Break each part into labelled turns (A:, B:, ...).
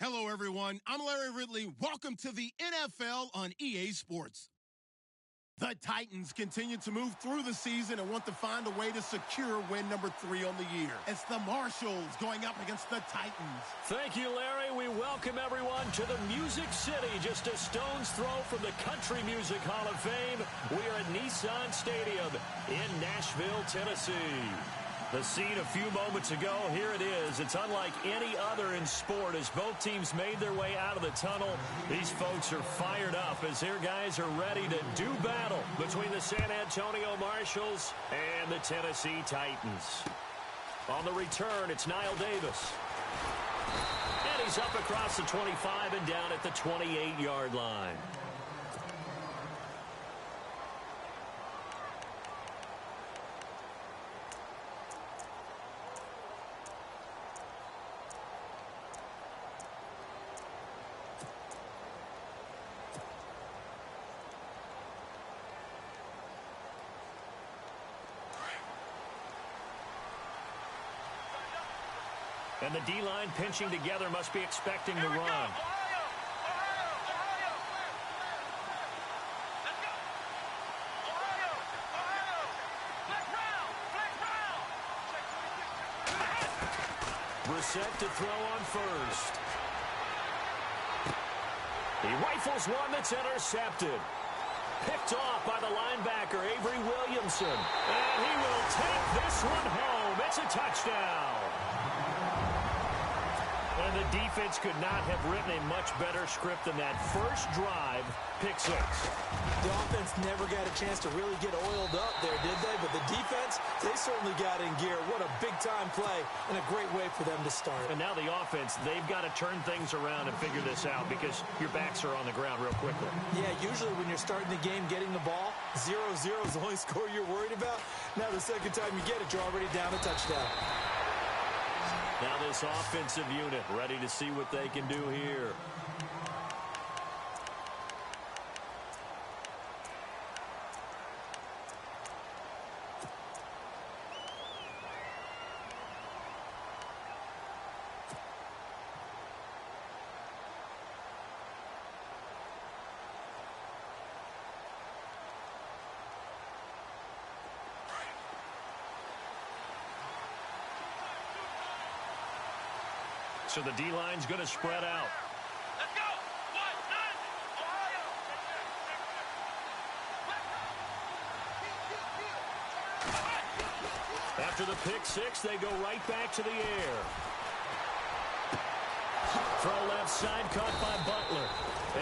A: Hello, everyone. I'm Larry Ridley. Welcome to the NFL on EA Sports. The Titans continue to move through the season and want to find a way to secure win number 3 on the year. It's the Marshalls going up against the Titans.
B: Thank you, Larry. We welcome everyone to the Music City, just a stone's throw from the Country Music Hall of Fame. We are at Nissan Stadium in Nashville, Tennessee. The scene a few moments ago, here it is. It's unlike any other in sport as both teams made their way out of the tunnel. These folks are fired up as their guys are ready to do battle between the San Antonio Marshals and the Tennessee Titans. On the return, it's Niall Davis. And he's up across the 25 and down at the 28-yard line. And the D-line pinching together must be expecting the run. Brissett to throw on first. He rifles one that's intercepted. Picked off by the linebacker, Avery Williamson. And he will take this one home. It's a touchdown. And the defense could not have written a much better script than that first drive, pick six.
C: The offense never got a chance to really get oiled up there, did they? But the defense, they certainly got in gear. What a big-time play and a great way for them to start.
B: And now the offense, they've got to turn things around and figure this out because your backs are on the ground real quickly.
C: Yeah, usually when you're starting the game getting the ball, 0-0 is the only score you're worried about. Now the second time you get it, you're already down a touchdown.
B: Now this offensive unit ready to see what they can do here. So the D-line's going to spread out.
D: Let's go. 1-9.
B: After the pick six, they go right back to the air. Throw left side, caught by Butler.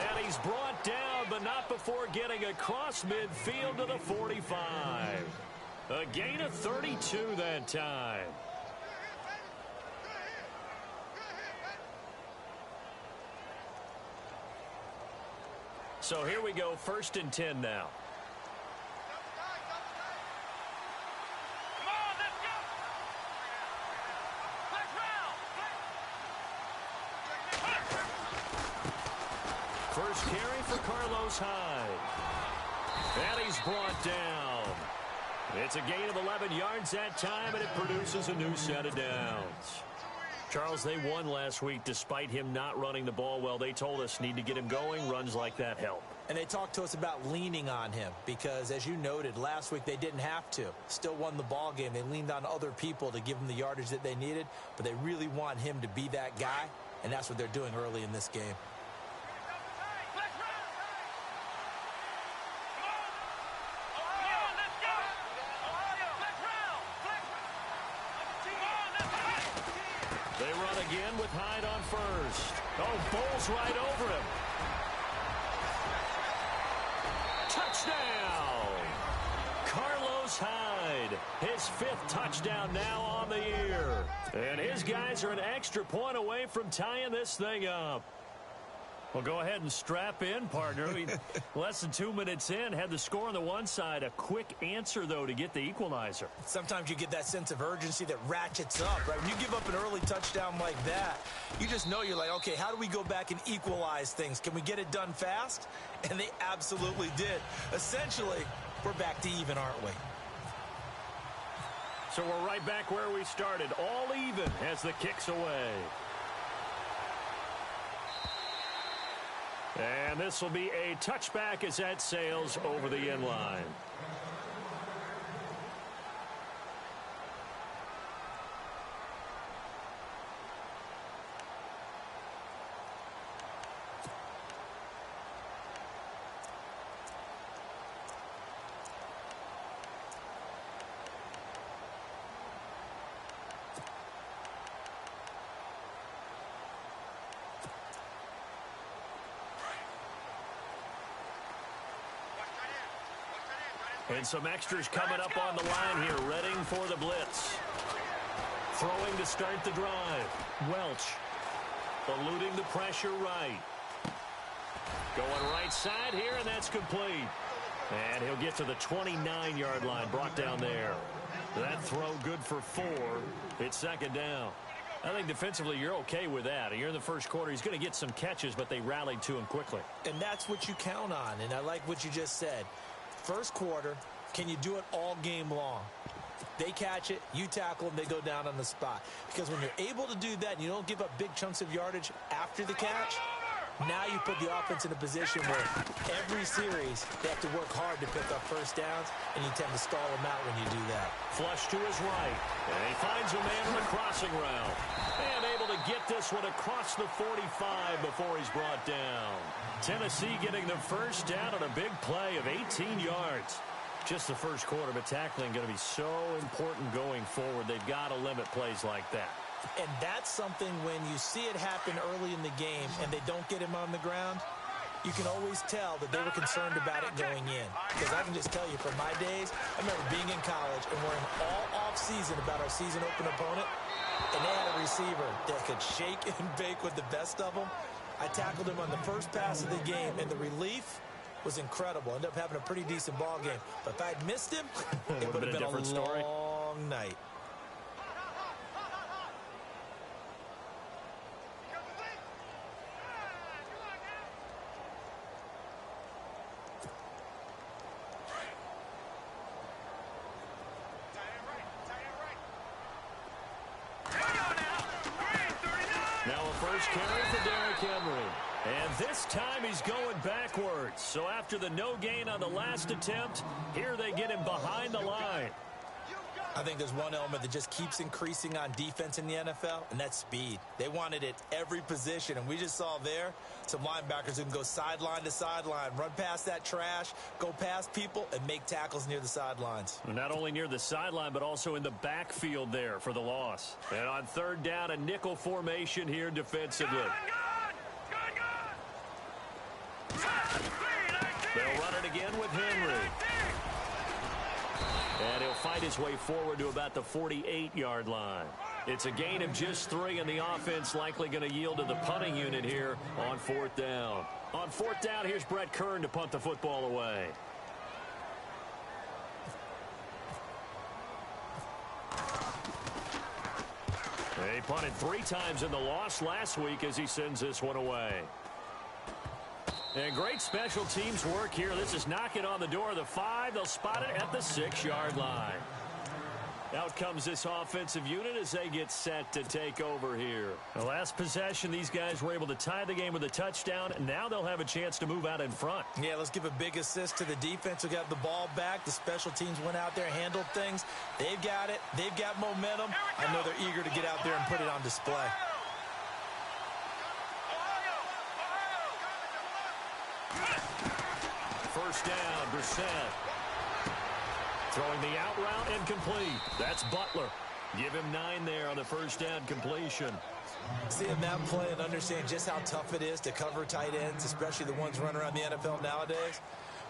B: And he's brought down, but not before getting across midfield to the 45. A gain of 32 that time. So here we go, 1st and 10 now.
D: Come on, let's go. Let's round.
B: First carry for Carlos Hyde. And he's brought down. It's a gain of 11 yards that time, and it produces a new set of downs. Charles, they won last week despite him not running the ball well. They told us need to get him going. Runs like that help.
C: And they talked to us about leaning on him because, as you noted, last week they didn't have to. Still won the ball game. They leaned on other people to give them the yardage that they needed, but they really want him to be that guy, and that's what they're doing early in this game.
B: They run again with Hyde on first. Oh, bowls right over him. Touchdown! Carlos Hyde, his 5th touchdown now on the year. And his guys are an extra point away from tying this thing up. Well, go ahead and strap in, partner. Less than 2 minutes in, had the score on the one side. A quick answer, though, to get the equalizer.
C: Sometimes you get that sense of urgency that ratchets up, right? When you give up an early touchdown like that, you just know you're like, okay, how do we go back and equalize things? Can we get it done fast? And they absolutely did. Essentially, we're back to even, aren't we?
B: So we're right back where we started, all even as the kick's away. And this will be a touchback as that sails over the end line. And some extras coming up on the line here, readying for the blitz. Throwing to start the drive. Welch eluding the pressure right. Going right side here, and that's complete. And he'll get to the 29-yard line, brought down there. That throw good for 4. It's second down. I think defensively you're okay with that. You're in the first quarter. He's going to get some catches, but they rallied to him quickly.
C: And that's what you count on, and I like what you just said. First quarter, can you do it all game long? They catch it, you tackle them, they go down on the spot. Because when you're able to do that and you don't give up big chunks of yardage after the catch, now you put the offense in a position where every series they have to work hard to pick up first downs, and you tend to stall them out when you do that.
B: Flush to his right, and he finds a man on the crossing route. And able to get this one across the 45 before he's brought down. Tennessee getting the first down on a big play of 18 yards. Just the first quarter, but tackling going to be so important going forward. They've got to limit plays like that.
C: And that's something when you see it happen early in the game and they don't get him on the ground, you can always tell that they were concerned about it going in. Because I can just tell you, from my days, I remember being in college and worrying all off-season about our season-open opponent, and they had a receiver that could shake and bake with the best of them. I tackled him on the first pass of the game, and the relief was incredible. Ended up having a pretty decent ball game. But if I'd missed him, it would have been a long night.
B: Now a first carry for Derrick Henry. And this time he's going backwards. So after the no gain on the last attempt, here they get him behind the line.
C: I think there's one element that just keeps increasing on defense in the NFL, and that's speed. They want it at every position, and we just saw there some linebackers who can go sideline to sideline, run past that trash, go past people, and make tackles near the sidelines.
B: Not only near the sideline, but also in the backfield there for the loss. And on third down, a nickel formation here defensively. They'll run it again with Henry. And he'll fight his way forward to about the 48-yard line. It's a gain of just 3, and the offense likely going to yield to the punting unit here on fourth down. On fourth down, here's Brett Kern to punt the football away. He punted 3 times in the loss last week as he sends this one away. And great special teams work here. This is knocking on the door of the 5. They'll spot it at the 6-yard line. Out comes this offensive unit as they get set to take over here. The last possession, these guys were able to tie the game with a touchdown. Now they'll have a chance to move out in front.
C: Yeah, let's give a big assist to the defense who got the ball back. The special teams went out there, handled things. They've got it. They've got momentum. I know they're eager to get out there and put it on display.
B: First down, Brissett. Throwing the out route incomplete. That's Butler. Give him 9 there on the first down completion.
C: Seeing that play and understand just how tough it is to cover tight ends, especially the ones running around the NFL nowadays,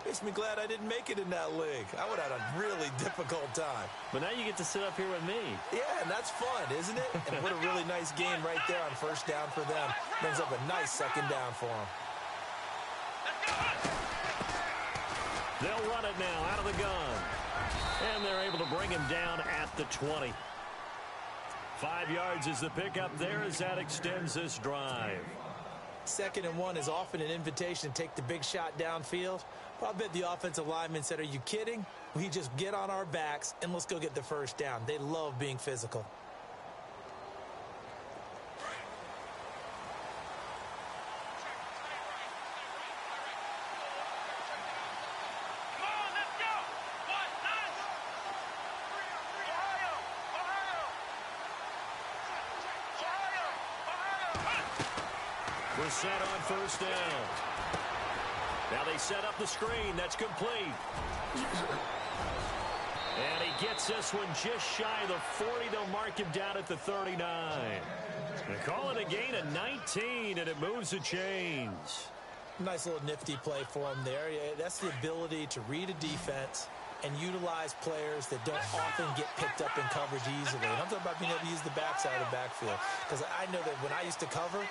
C: makes me glad I didn't make it in that league. I would have had a really difficult time.
B: But now you get to sit up here with me.
C: Yeah, and that's fun, isn't it? And what a really nice game right there on first down for them. Brings up a nice second down for them.
B: They'll run it now out of the gun. And they're able to bring him down at the 20. 5 yards is the pickup there as that extends this drive.
C: 2nd and 1 is often an invitation to take the big shot downfield. Well, I bet the offensive lineman said, "Are you kidding? We just get on our backs and let's go get the first down." They love being physical.
B: Set on first down. Now they set up the screen. That's complete. And he gets this one just shy of the 40. They'll mark him down at the 39. They call it a gain of 19, and it moves the chains.
C: Nice little nifty play for him there. Yeah, that's the ability to read a defense and utilize players that don't often get picked up in coverage easily. And I'm talking about being able to use the backside of the backfield. Because I know that when I used to cover,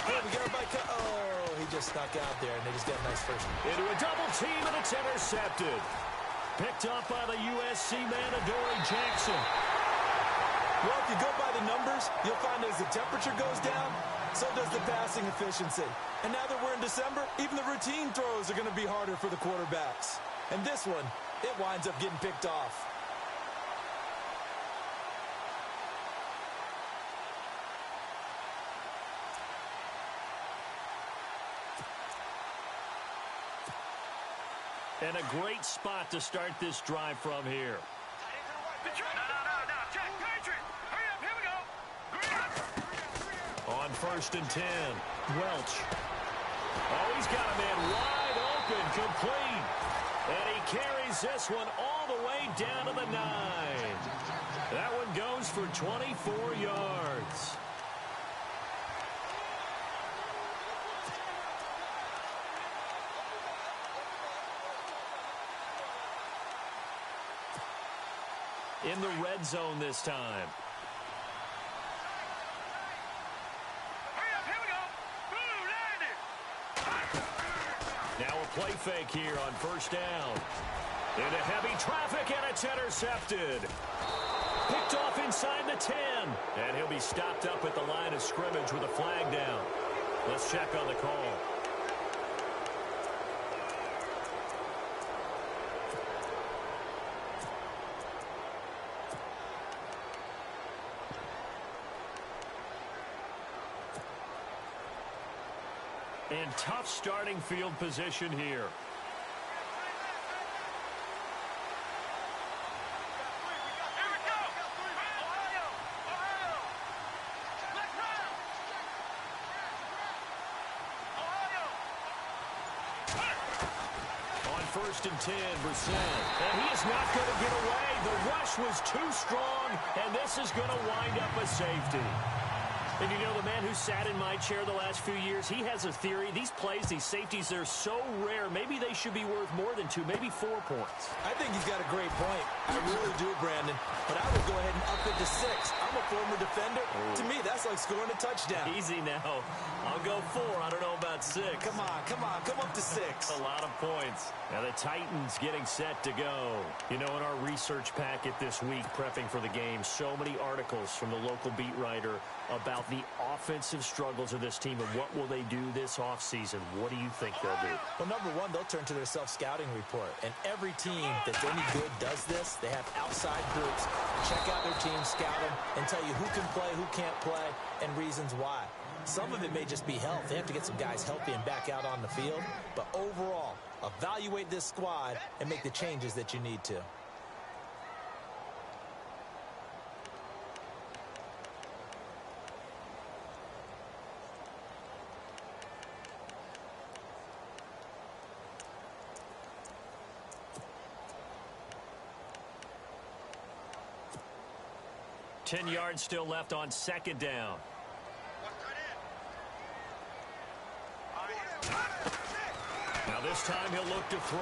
C: hey, we got everybody oh, he just snuck out there, and they just got a nice first.
B: Into a double team, and it's intercepted. Picked up by the USC man, Adoree Jackson.
C: Well, if you go by the numbers, you'll find as the temperature goes down, so does the passing efficiency. And now that we're in December, even the routine throws are going to be harder for the quarterbacks. And this one, it winds up getting picked off.
B: And a great spot to start this drive from here.
D: No, Jack, Patriot. Hurry up, here we go.
B: On 1st and 10, Welch. Oh, he's got a man wide open, complete. And he carries this one all the way down to the 9. That one goes for 24 yards. In the red zone this time.
D: Hurry up, here we go. Ooh, landed.
B: Now a play fake here on 1st down. Into heavy traffic, and it's intercepted. Picked off inside the 10. And he'll be stopped up at the line of scrimmage with a flag down. Let's check on the call. And tough starting field position here.
D: Here we go. Ohio. Let's run. Ohio.
B: On 1st and 10, Brissett. And he is not going to get away. The rush was too strong, and this is going to wind up a safety. And you know, the man who sat in my chair the last few years, he has a theory. These plays, these safeties, they're so rare. Maybe they should be worth more than 2, maybe 4 points.
C: I think he's got a great point. I really do, Brandon. But I would go ahead and up it to 6. I'm a former defender. To me, that's like scoring a touchdown.
B: Easy now. I'll go 4. I don't know about 6.
C: Come on. Come up to 6.
B: A lot of points. Now the Titans getting set to go. You know, in our research packet this week, prepping for the game, so many articles from the local beat writer about the offensive struggles of this team and what will they do this offseason. What do you think they'll do?
C: Well, number one, they'll turn to their self-scouting report. And every team that's any good does this. They have outside groups. Check out their team, scout them, and tell you who can play, who can't play, and reasons why. Some of it may just be health. They have to get some guys healthy and back out on the field. But overall, evaluate this squad and make the changes that you need to.
B: Ten yards still left on 2nd down. Now this time he'll look to throw.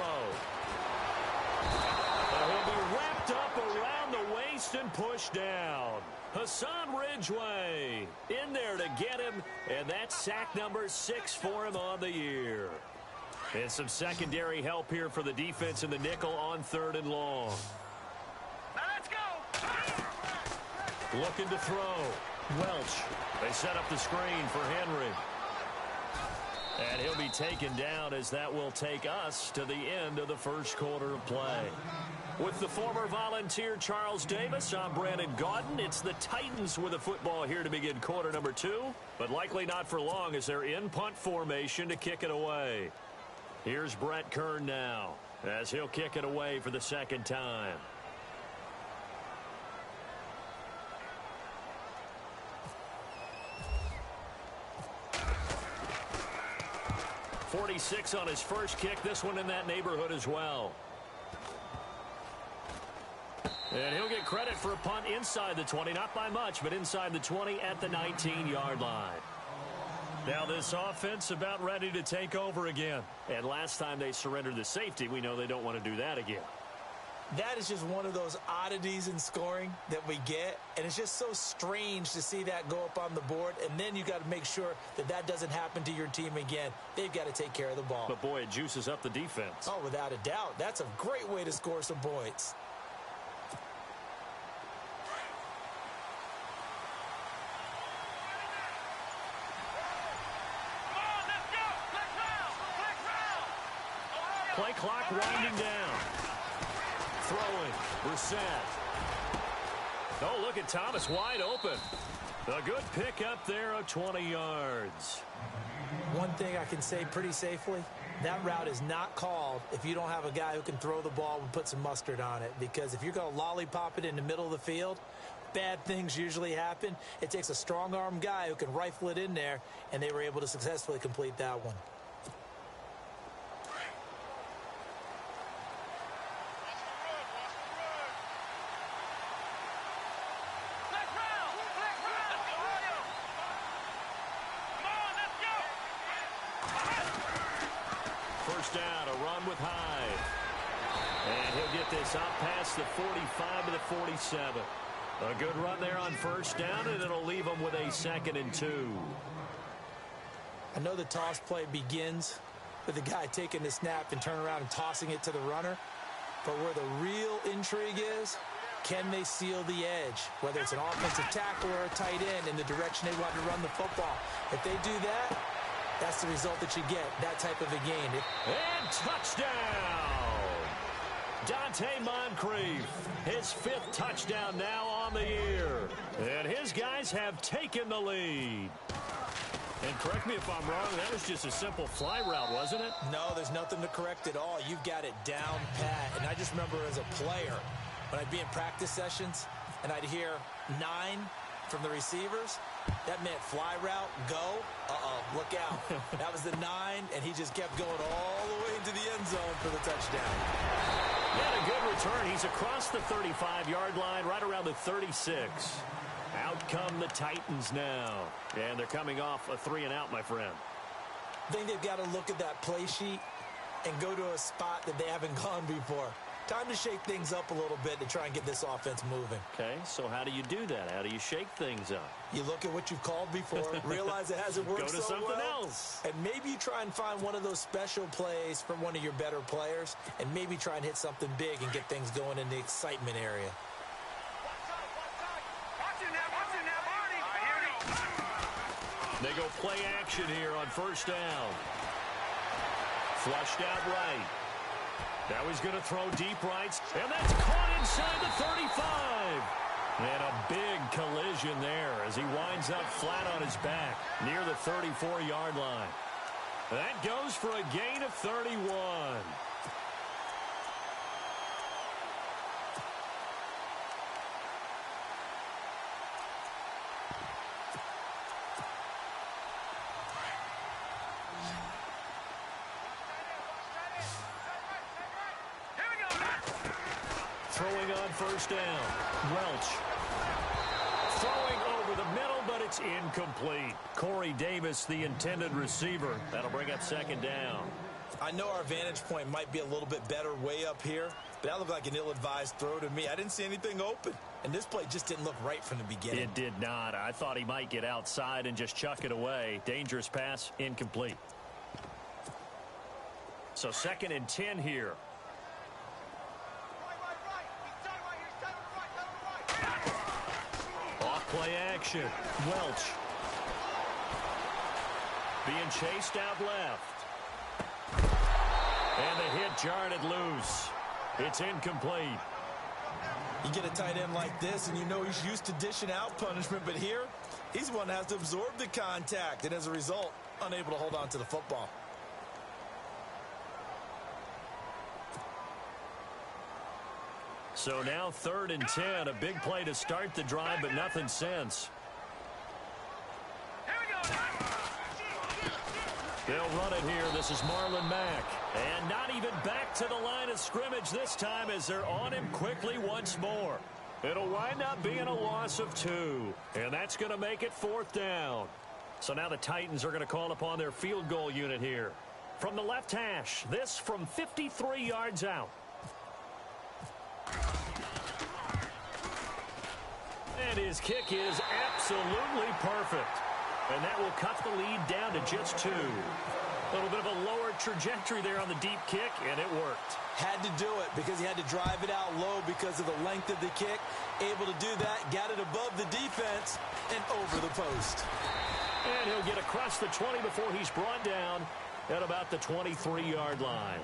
B: And he'll be wrapped up around the waist and pushed down. Hassan Ridgeway in there to get him, and that's sack number 6 for him on the year. And some secondary help here for the defense in the nickel on 3rd and long.
D: Now let's go.
B: Looking to throw. Welch. They set up the screen for Henry. And he'll be taken down as that will take us to the end of the 1st quarter of play. With the former Volunteer Charles Davis, I'm Brandon Gaudin. It's the Titans with the football here to begin quarter number 2, but likely not for long as they're in punt formation to kick it away. Here's Brett Kern now as he'll kick it away for the 2nd time. .46 on his first kick. This one in that neighborhood as well. And he'll get credit for a punt inside the 20. Not by much, but inside the 20 at the 19-yard line. Now this offense about ready to take over again. And last time they surrendered the safety, we know they don't want to do that again.
C: That is just one of those oddities in scoring that we get, and it's just so strange to see that go up on the board, and then you got to make sure that that doesn't happen to your team again. They've got to take care of the ball.
B: But, boy, it juices up the defense.
C: Oh, without a doubt. That's a great way to score some points.
B: Play clock winding down. Throwing. Brissett. Oh, look at Thomas wide open. A good pick up there of 20 yards.
C: One thing I can say pretty safely, that route is not called if you don't have a guy who can throw the ball and put some mustard on it. Because if you're going to lollipop it in the middle of the field, bad things usually happen. It takes a strong-arm guy who can rifle it in there, and they were able to successfully complete that one.
B: First down, a run with Hyde. And he'll get this up past the 45 to the 47. A good run there on first down, and it'll leave him with a 2nd and 2.
C: I know the toss play begins with the guy taking the snap and turning around and tossing it to the runner. But where the real intrigue is, can they seal the edge? Whether it's an offensive tackle or a tight end in the direction they want to run the football. If they do that, that's the result that you get, that type of a gain.
B: And touchdown! Dante Moncrief, his 5th touchdown now on the year. And his guys have taken the lead. And correct me if I'm wrong, that was just a simple fly route, wasn't it?
C: No, there's nothing to correct at all. You've got it down pat. And I just remember as a player, when I'd be in practice sessions and I'd hear 9 from the receivers, that meant fly route, go, look out. That was the 9, and he just kept going all the way into the end zone for the touchdown.
B: He had a good return. He's across the 35-yard line, right around the 36. Out come the Titans now. And they're coming off a 3-and-out, my friend.
C: I think they've got to look at that play sheet and go to a spot that they haven't gone before. Time to shake things up a little bit to try and get this offense moving.
B: Okay, so how do you do that? How do you shake things up?
C: You look at what you've called before, realize it hasn't worked
B: Go to
C: so
B: something
C: well,
B: else.
C: and maybe you try and find one of those special plays from one of your better players, and maybe try and hit something big and get things going in the excitement area.
B: They go play action here on first down. Flushed out right. Now he's going to throw deep right, and that's caught inside the 35. And a big collision there as he winds up flat on his back near the 34-yard line. That goes for a gain of 31. Throwing on first down. Welch. Throwing over the middle, but it's incomplete. Corey Davis, the intended receiver. That'll bring up 2nd down.
C: I know our vantage point might be a little bit better way up here, but that looked like an ill-advised throw to me. I didn't see anything open, and this play just didn't look right from the beginning.
B: It did not. I thought he might get outside and just chuck it away. Dangerous pass, incomplete. So 2nd and 10 here. Play action. Welch. Being chased out left. And the hit jarred it loose. It's incomplete.
C: You get a tight end like this, and you know he's used to dishing out punishment, but here, he's the one that has to absorb the contact, and as a result, unable to hold on to the football.
B: So now 3rd and 10, a big play to start the drive, but nothing since. They'll run it here. This is Marlon Mack. And not even back to the line of scrimmage this time as they're on him quickly once more. It'll wind up being a loss of 2. And that's going to make it 4th down. So now the Titans are going to call upon their field goal unit here. From the left hash, this from 53 yards out. And his kick is absolutely perfect. And that will cut the lead down to just 2. A little bit of a lower trajectory there on the deep kick, and it worked.
C: Had to do it because he had to drive it out low because of the length of the kick. Able to do that, got it above the defense and over the post.
B: And he'll get across the 20 before he's brought down at about the 23-yard line.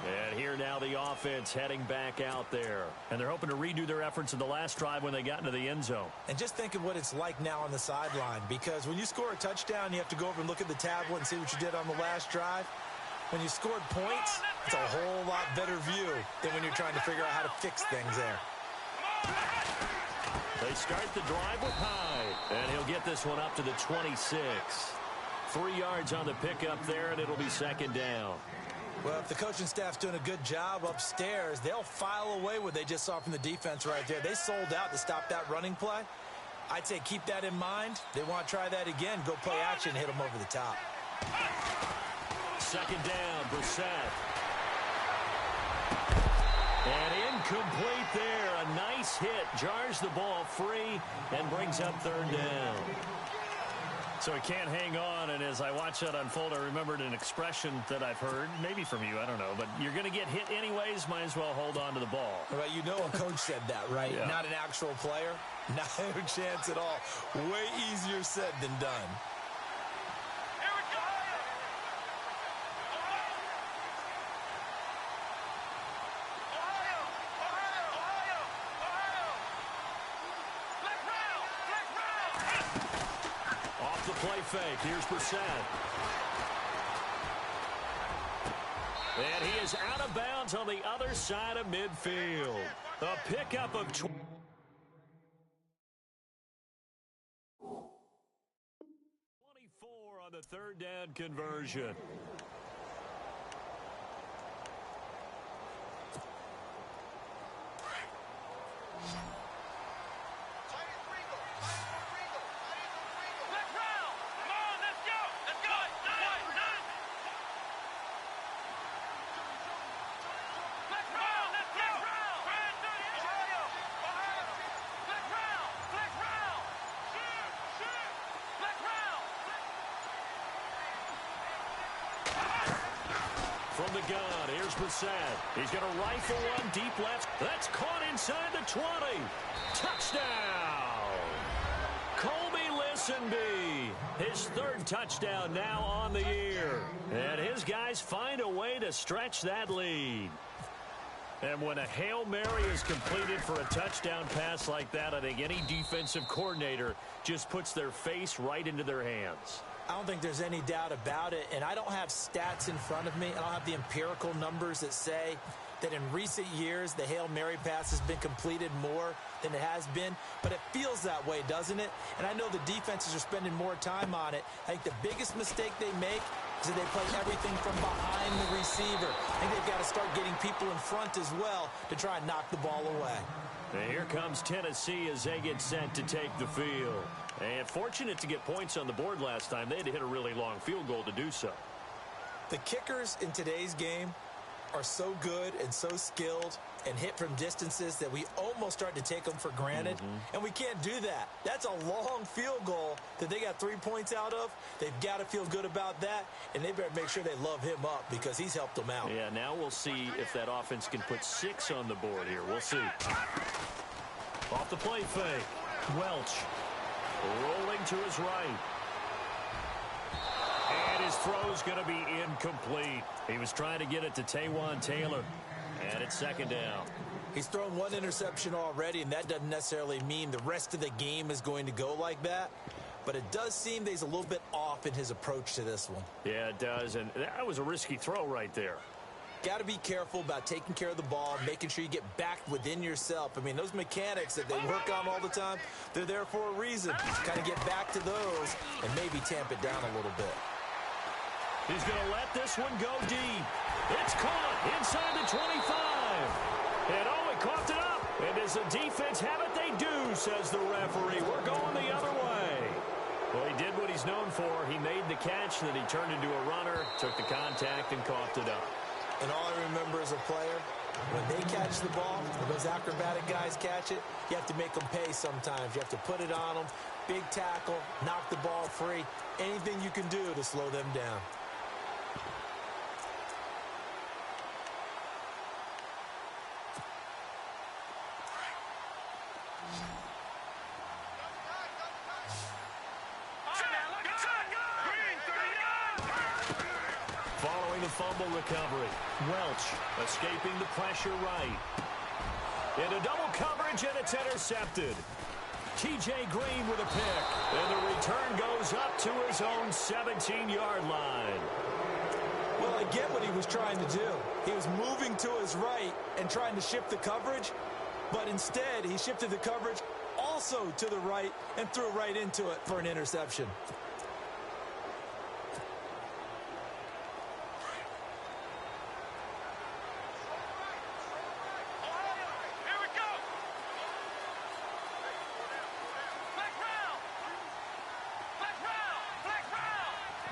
B: And here now the offense heading back out there. And they're hoping to redo their efforts in the last drive when they got into the end zone.
C: And just think of what it's like now on the sideline, because when you score a touchdown, you have to go over and look at the tablet and see what you did on the last drive. When you scored points, it's a whole lot better view than when you're trying to figure out how to fix things there.
B: They start the drive with Hyde, and he'll get this one up to the 26. 3 yards on the pickup there, and it'll be second down.
C: Well, if the coaching staff's doing a good job upstairs, they'll file away what they just saw from the defense right there. They sold out to stop that running play. I'd say keep that in mind. They want to try that again. Go play action, hit them over the top.
B: Second down, Brissett. And incomplete there. A nice hit. Jars the ball free and brings up third down. So he can't hang on, and as I watch that unfold, I remembered an expression that I've heard, maybe from you, I don't know, but you're going to get hit anyways, might as well hold on to the ball.
C: Well, you know a coach said that, right?
B: Yeah.
C: Not an actual player. No chance at all. Way easier said than done.
D: Here we go. Ohio! Black round!
B: Off the play fake, here's Brissett. And he is out of bounds on the other side of midfield. A pickup of 24 on the third down conversion.
D: Black round! Come on, let's go! Let's go! Black round! Let's go! Ohio! Black round! Black round! Black round!
B: From the gun, here's Brissett. He's going to rifle one deep left. That's caught inside the 20. Touchdown! Colby Listenby. His third touchdown now on the year. And his guys find a way to stretch that lead. And when a Hail Mary is completed for a touchdown pass like that, I think any defensive coordinator just puts their face right into their hands.
C: I don't think there's any doubt about it, and I don't have stats in front of me. I don't have the empirical numbers that say that in recent years the Hail Mary pass has been completed more than it has been, but it feels that way, doesn't it? And I know the defenses are spending more time on it. I think the biggest mistake they make is that they play everything from behind the receiver. I think they've got to start getting people in front as well to try and knock the ball away.
B: And here comes Tennessee as they get set to take the field. And fortunate to get points on the board last time. They had to hit a really long field goal to do so.
C: The kickers in today's game are so good and so skilled and hit from distances that we almost start to take them for granted. And we can't do that. That's a long field goal that they got 3 points out of. They've got to feel good about that, and they better make sure they love him up because he's helped them out.
B: Yeah, now we'll see if that offense can put 6 on the board here. We'll see. Off the play fake. Welch rolling to his right. And his throw's going to be incomplete. He was trying to get it to Taywan Taylor. And it's second down.
C: He's thrown one interception already, and that doesn't necessarily mean the rest of the game is going to go like that. But it does seem that he's a little bit off in his approach to this one.
B: Yeah, it does. And that was a risky throw right there.
C: Got to be careful about taking care of the ball, making sure you get back within yourself. I mean, those mechanics that they work on all the time, they're there for a reason. Kind of get back to those and maybe tamp it down a little bit.
B: He's going to let this one go deep. It's caught inside the 25. And oh, he coughed it up. And does the defense have it? They do, says the referee. We're going the other way. Well, he did what he's known for. He made the catch, then he turned into a runner, took the contact, and coughed it up.
C: And all I remember as a player When they catch the ball, when those acrobatic guys catch it, you have to make them pay sometimes. You have to put it on them, big tackle, knock the ball free, anything you can do to slow them down.
B: Following the fumble recovery, Welch escaping the pressure right. Into double coverage, and it's intercepted. T.J. Green with a pick, and the return goes up to his own 17-yard line.
C: Well, I get what he was trying to do. He was moving to his right and trying to shift the coverage, but instead he shifted the coverage also to the right and threw right into it for an interception.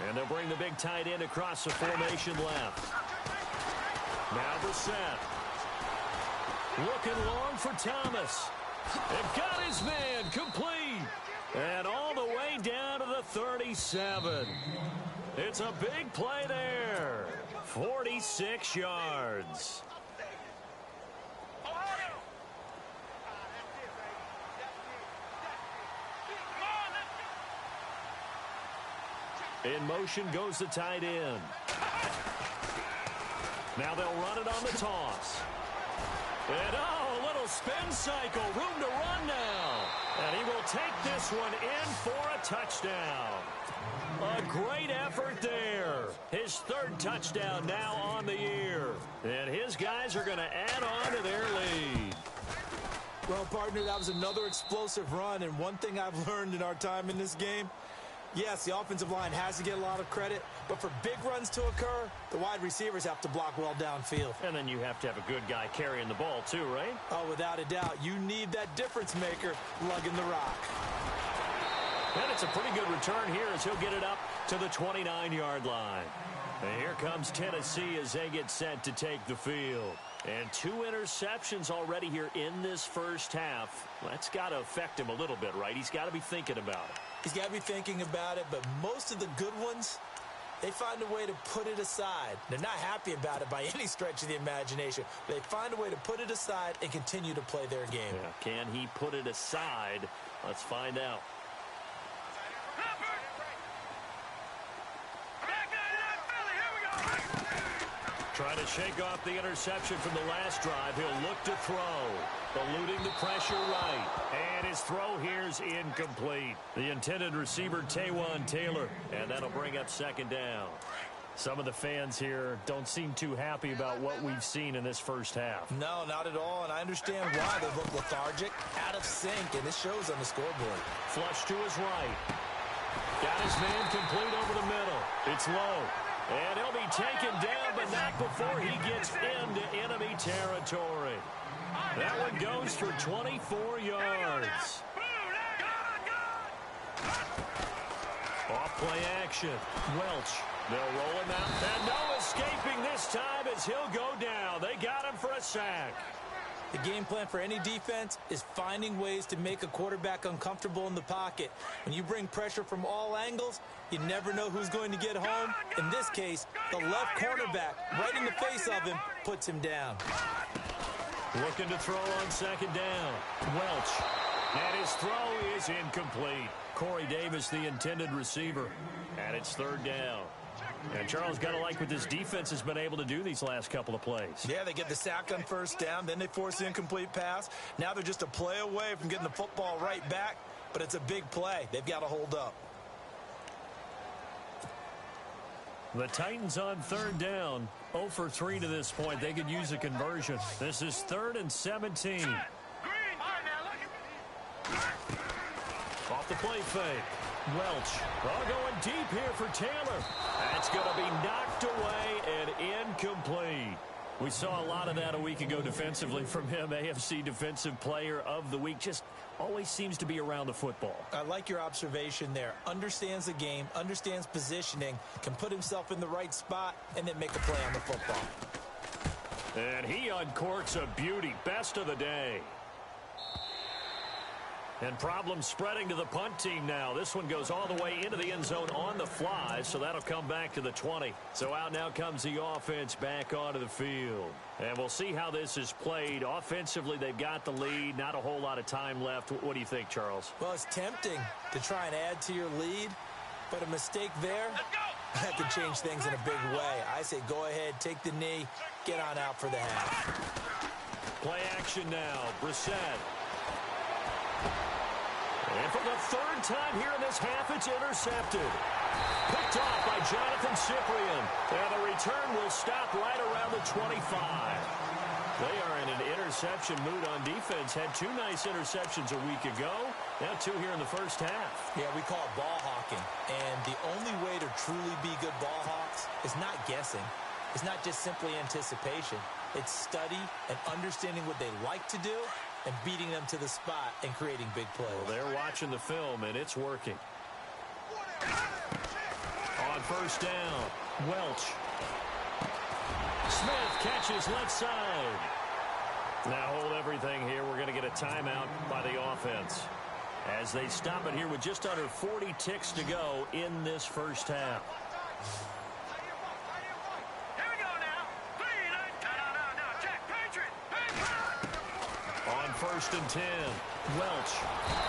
B: And they'll bring the big tight end across the formation left. Now Brissett. Looking long for Thomas. And got his man complete. And all the way down to the 37. It's a big play there. 46 yards. In motion goes the tight end. Now they'll run it on the toss. And oh, a little spin cycle. Room to run now. And he will take this one in for a touchdown. A great effort there. His third touchdown now on the year. And his guys are going to add on to their lead.
C: Well, partner, that was another explosive run. And one thing I've learned in our time in this game, yes, the offensive line has to get a lot of credit, but for big runs to occur, the wide receivers have to block well downfield.
B: And then you have to have a good guy carrying the ball too, right?
C: Oh, without a doubt. You need that difference maker lugging the rock.
B: And it's a pretty good return here as he'll get it up to the 29-yard line. And here comes Tennessee as they get set to take the field. And 2 interceptions already here in this first half. That's got to affect him a little bit, right? He's got to be thinking about it.
C: He's got to be thinking about it, but most of the good ones, they find a way to put it aside. They're not happy about it by any stretch of the imagination. They find a way to put it aside and continue to play their game.
B: Yeah. Can he put it aside? Let's find out. Trying to shake off the interception from the last drive. He'll look to throw. Eluding the pressure right. And his throw here's incomplete. The intended receiver, Taywan Taylor. And that'll bring up second down. Some of the fans here don't seem too happy about what we've seen in this first half.
C: No, not at all. And I understand why. They look lethargic, out of sync, and this shows on the scoreboard.
B: Flush to his right. Got his man complete over the middle. It's low. And he'll be taken down, but not before he gets into enemy territory. That one goes for 24 yards. Off play action. Welch. They'll roll him out. And no escaping this time as he'll go down. They got him for a sack.
C: The game plan for any defense is finding ways to make a quarterback uncomfortable in the pocket. When you bring pressure from all angles, you never know who's going to get home. In this case, the left cornerback, right in the face of him, puts him down.
B: Looking to throw on second down. Welch. And his throw is incomplete. Corey Davis, the intended receiver. And it's third down. And Charles, got to like what this defense has been able to do these last couple of plays.
C: Yeah, they get the sack on first down, then they force the incomplete pass. Now they're just a play away from getting the football right back, but it's a big play. They've got to hold up.
B: The Titans on third down, 0 for 3 to this point. They could use a conversion. This is 3rd and 17. Off the play fake. Welch. Going deep here for Taylor. That's going to be knocked away and incomplete. We saw a lot of that a week ago defensively from him. AFC Defensive Player of the Week. Just always seems to be around the football.
C: I like your observation there. Understands the game, understands positioning, can put himself in the right spot, and then make a play on the football.
B: And he uncorks a beauty. Best of the day. And problems spreading to the punt team now. This one goes all the way into the end zone on the fly, so that'll come back to the 20. So out now comes the offense back onto the field. And we'll see how this is played. Offensively, they've got the lead. Not a whole lot of time left. What do you think, Charles?
C: Well, it's tempting to try and add to your lead, but a mistake there, that could change things in a big way. I say go ahead, take the knee, get on out for the half.
B: Play action now. Brissett. And for the third time here in this half, it's intercepted. Picked off by Jonathan Cyprien. And the return will stop right around the 25. They are in an interception mood on defense. Had two nice interceptions a week ago. Now two here in the first half.
C: Yeah, we call it ball hawking. And the only way to truly be good ball hawks is not guessing. It's not just simply anticipation. It's study and understanding what they like to do and beating them to the spot and creating big plays.
B: Well, they're watching the film, and it's working. On first down, Welch. Smith catches left side. Now hold everything here. We're going to get a timeout by the offense as they stop it here with just under 40 ticks to go in this first half. First and 10. Welch.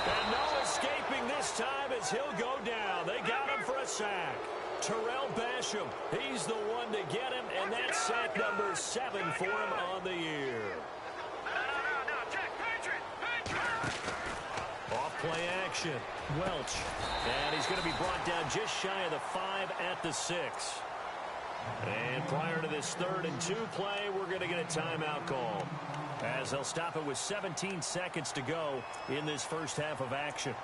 B: And no escaping this time as he'll go down. They got him for a sack. Terrell Basham. He's the one to get him, and that's sack number 7 for him on the year. Off play action. Welch. And he's going to be brought down just shy of the 5 at the 6. And prior to this 3rd and 2 play, we're going to get a timeout call, as they'll stop it with 17 seconds to go in this first half of action.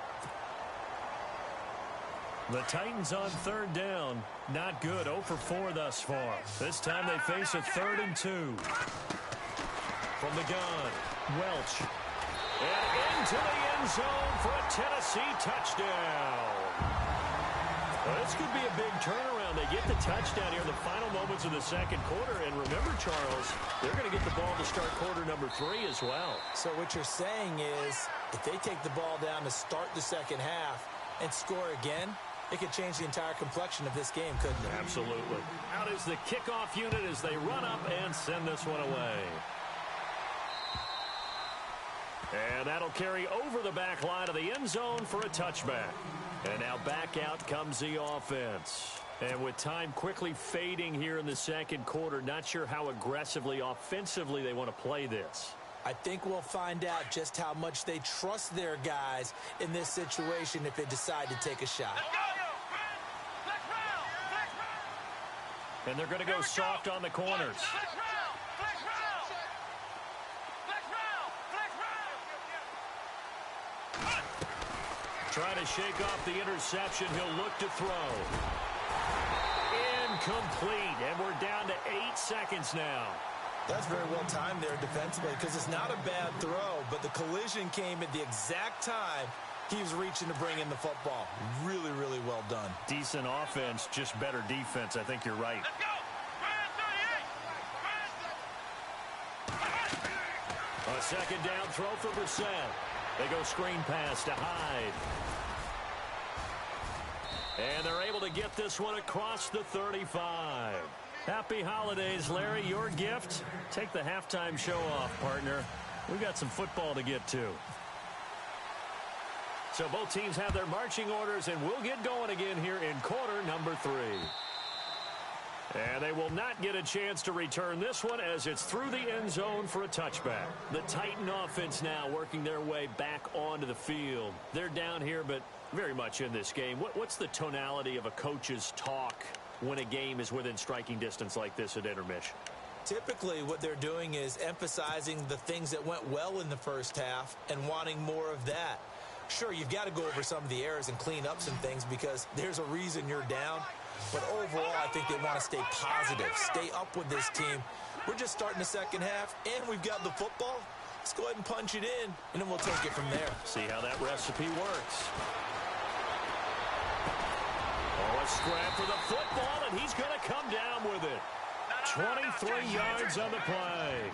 B: The Titans on 3rd down. Not good. 0 for 4 thus far. This time they face a 3rd and 2. From the gun, Welch. And into the end zone for a Tennessee touchdown. Well, this could be a big turnaround. They get the touchdown here in the final moments of the second quarter. And remember, Charles, they're going to get the ball to start quarter number 3 as well.
C: So what you're saying is if they take the ball down to start the second half and score again, it could change the entire complexion of this game, couldn't it?
B: Absolutely. Out is the kickoff unit as they run up and send this one away. And that'll carry over the back line of the end zone for a touchback. And now back out comes the offense. And with time quickly fading here in the second quarter, not sure how aggressively, offensively they want to play this.
C: I think we'll find out just how much they trust their guys in this situation if they decide to take a shot.
B: And they're going to go soft on the corners. Trying to shake off the interception. He'll look to throw. Incomplete. And we're down to 8 seconds now.
C: That's very well timed there defensively because it's not a bad throw, but the collision came at the exact time he was reaching to bring in the football. Really, really well done.
B: Decent offense, just better defense. I think you're right.
D: Let's go!
B: A second down throw for Brissett. They go screen pass to Hyde. And they're able to get this one across the 35. Happy holidays, Larry. Your gift? Take the halftime show off, partner. We got some football to get to. So both teams have their marching orders, and we'll get going again here in quarter number 3. And they will not get a chance to return this one as it's through the end zone for a touchback. The Titan offense now working their way back onto the field. They're down here, but very much in this game. What's the tonality of a coach's talk when a game is within striking distance like this at intermission?
C: Typically, what they're doing is emphasizing the things that went well in the first half and wanting more of that. Sure, you've got to go over some of the errors and clean up some things because there's a reason you're down. But overall, I think they want to stay positive, stay up with this team. We're just starting the second half, and we've got the football. Let's go ahead and punch it in, and then we'll take it from there.
B: See how that recipe works. Oh, a scrap for the football, and he's going to come down with it.
D: No,
B: 23 yards on the play.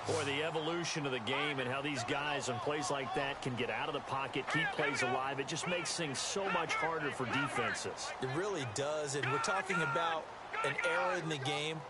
B: Boy, the evolution of the game and how these guys on plays like that can get out of the pocket, keep plays alive, it just makes things so much harder for defenses.
C: It really does, and we're talking about an era in the game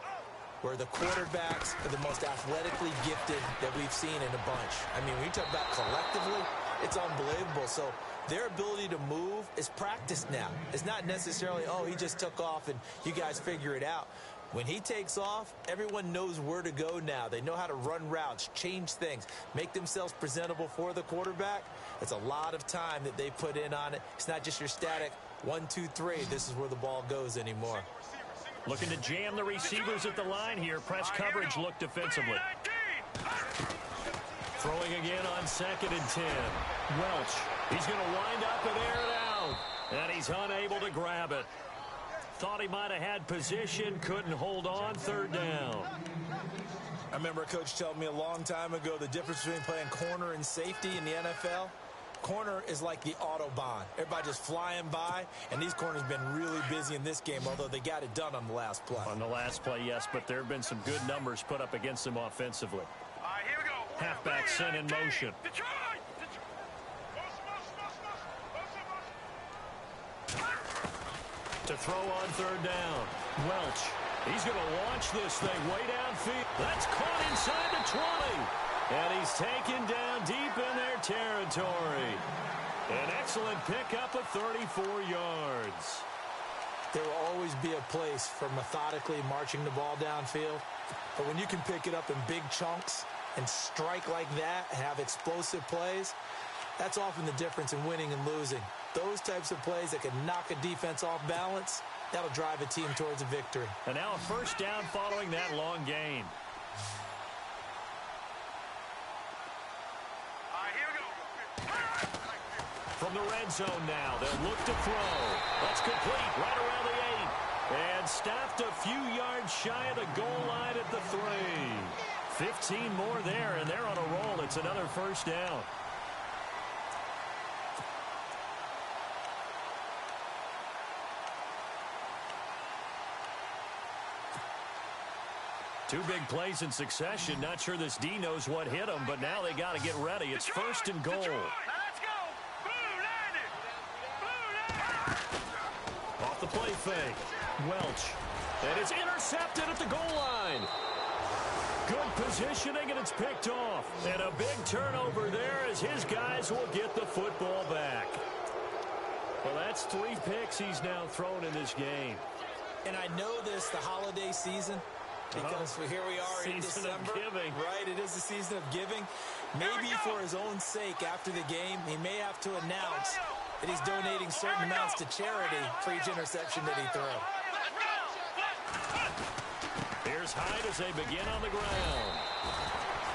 C: where the quarterbacks are the most athletically gifted that we've seen in a bunch. I mean, when you talk about collectively, it's unbelievable. So their ability to move is practiced now. It's not necessarily, oh, he just took off and you guys figure it out. When he takes off, everyone knows where to go now. They know how to run routes, change things, make themselves presentable for the quarterback. It's a lot of time that they put in on it. It's not just your static 1, 2, 3. This is where the ball goes anymore.
B: Looking to jam the receivers at the line here. Press coverage look defensively. Throwing again on 2nd and 10. Welch. He's going to wind up and air it out. And he's unable to grab it. Thought he might have had position, couldn't hold on, 3rd down.
C: I remember a coach telling me a long time ago the difference between playing corner and safety in the NFL. Corner is like the Autobahn. Everybody just flying by, and these corners have been really busy in this game, although they got it done on the last play.
B: On the last play, yes, but there have been some good numbers put up against them offensively.
D: Here we go.
B: Halfback sent in motion. To throw on 3rd down. Welch. He's going to launch this thing way downfield. That's caught inside the 20. And he's taken down deep in their territory. An excellent pickup of 34 yards.
C: There will always be a place for methodically marching the ball downfield. But when you can pick it up in big chunks and strike like that, have explosive plays, that's often the difference in winning and losing. Those types of plays that can knock a defense off balance, that'll drive a team towards a victory.
B: And now a 1st down following that long gain.
D: Here we go.
B: From the red zone now, they'll look to throw. That's complete right around the 8. And stopped a few yards shy of the goal line at the 3. 15 more there, and they're on a roll. It's another 1st down. Two big plays in succession. Not sure this D knows what hit him, but now they got to get ready. It's 1st and goal.
D: Now let's go. Blue landed. Blue landed.
B: Off the play fake. Welch. And it's intercepted at the goal line. Good positioning, and it's picked off. And a big turnover there as his guys will get the football back. Well, that's 3 picks he's now thrown in this game.
C: And I know this, the holiday season, because here we are in December.
B: Giving.
C: Right, it is the season of giving. Maybe for his own sake after the game, he may have to announce that he's donating certain amounts to charity for each interception that he throws.
B: Here's Hyde as they begin on the ground.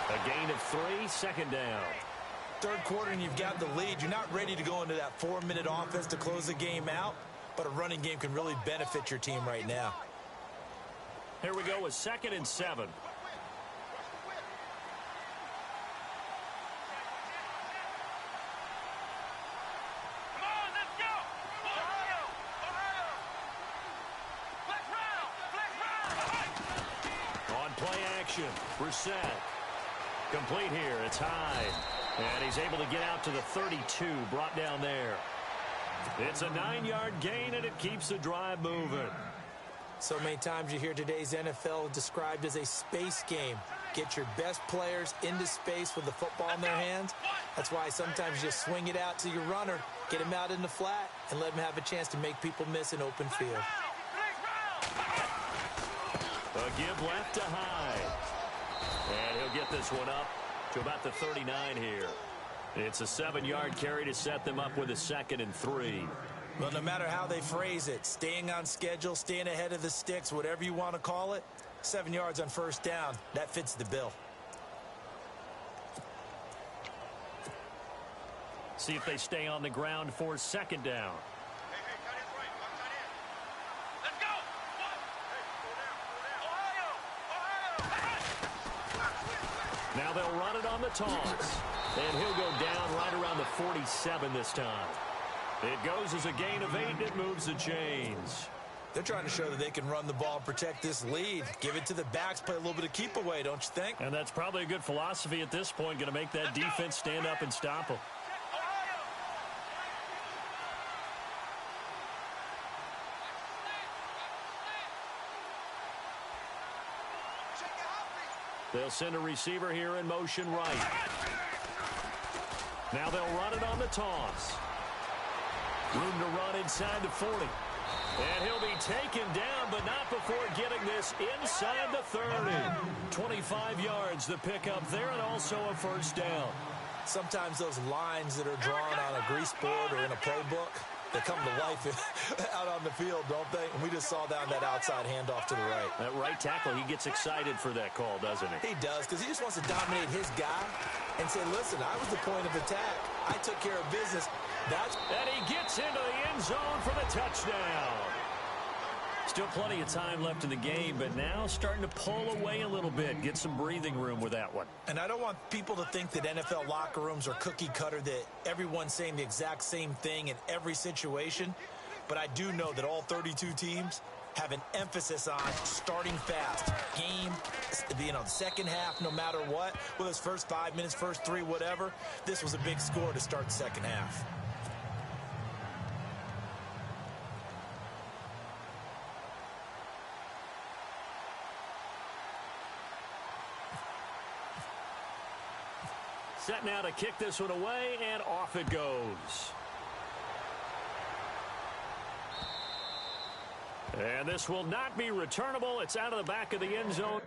B: A gain of 3, 2nd down.
C: 3rd quarter and you've got the lead. You're not ready to go into that 4-minute offense to close the game out, but a running game can really benefit your team right now.
B: Here we go with 2nd and 7.
D: Come on, let's go. Ohio. Black round.
B: On play action. Brissett. Complete here. It's Hyde. And he's able to get out to the 32. Brought down there. It's a 9-yard gain, and it keeps the drive moving.
C: So many times you hear today's NFL described as a space game. Get your best players into space with the football in their hands. That's why sometimes you just swing it out to your runner, get him out in the flat, and let him have a chance to make people miss an open field.
B: A give left to Hyde. And he'll get this one up to about the 39 here. It's a 7-yard carry to set them up with a 2nd and 3.
C: Well, no matter how they phrase it, staying on schedule, staying ahead of the sticks, whatever you want to call it, 7 yards on 1st down, that fits the bill.
B: See if they stay on the ground for 2nd down.
D: Let's go. Ohio.
B: Now they'll run it on the toss. And he'll go down right around the 47 this time. It goes as a gain of 8, and it moves the chains.
C: They're trying to show that they can run the ball and protect this lead. Give it to the backs, play a little bit of keep away, don't you think?
B: And that's probably a good philosophy at this point, going to make that defense stand up and stop them. They'll send a receiver here in motion right. Now they'll run it on the toss. Room to run inside the 40. And he'll be taken down, but not before getting this inside the 30. 25 yards the pickup there, and also a first down.
C: Sometimes those lines that are drawn on a grease board or in a playbook, they come to life out on the field, don't they? And we just saw down that outside handoff to the right.
B: That right tackle, he gets excited for that call, doesn't he?
C: He does, because he just wants to dominate his guy and say, listen, I was the point of attack. I took care of business.
B: And he gets into the end zone for the touchdown. Still plenty of time left in the game, but now starting to pull away a little bit, get some breathing room with that one.
C: And I don't want people to think that NFL locker rooms are cookie cutter, that everyone's saying the exact same thing in every situation. But I do know that all 32 teams have an emphasis on starting fast. Game, the second half, no matter what, whether it's first 5 minutes, first 3, whatever. This was a big score to start the second half.
B: Set now to kick this one away, and off it goes. And this will not be returnable. It's out of the back of the end zone.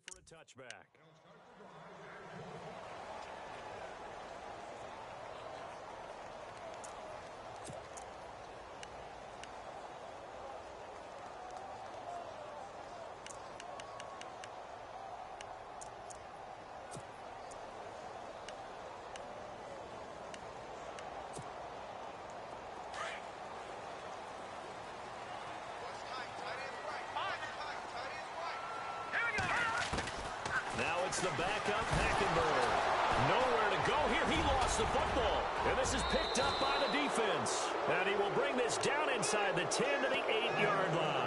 B: For a touchback. Now it's the backup, Hackenberg. Nowhere to go here. He lost the football. And this is picked up by the defense. And he will bring this down inside the 10 to the 8-yard line.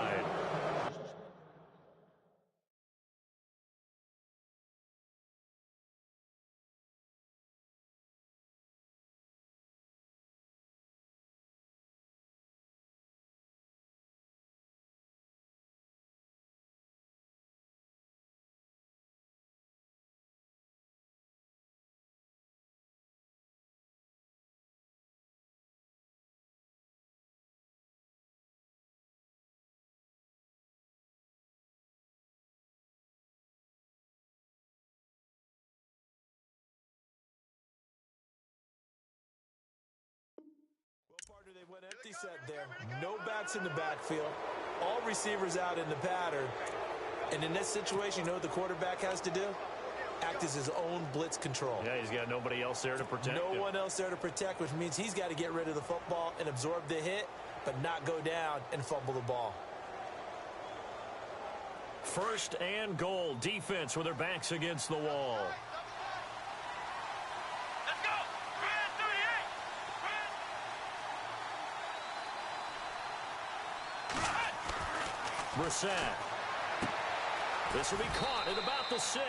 C: Partner, they went empty set there. No backs in the backfield. All receivers out in the pattern. And in this situation, you know what the quarterback has to do? Act as his own blitz control.
B: Yeah, he's got nobody else there to protect him.
C: No one else there to protect, which means he's got to get rid of the football and absorb the hit, but not go down and fumble the ball.
B: First and goal. Defense with their backs against the wall. Brissett. This will be caught at about the 6.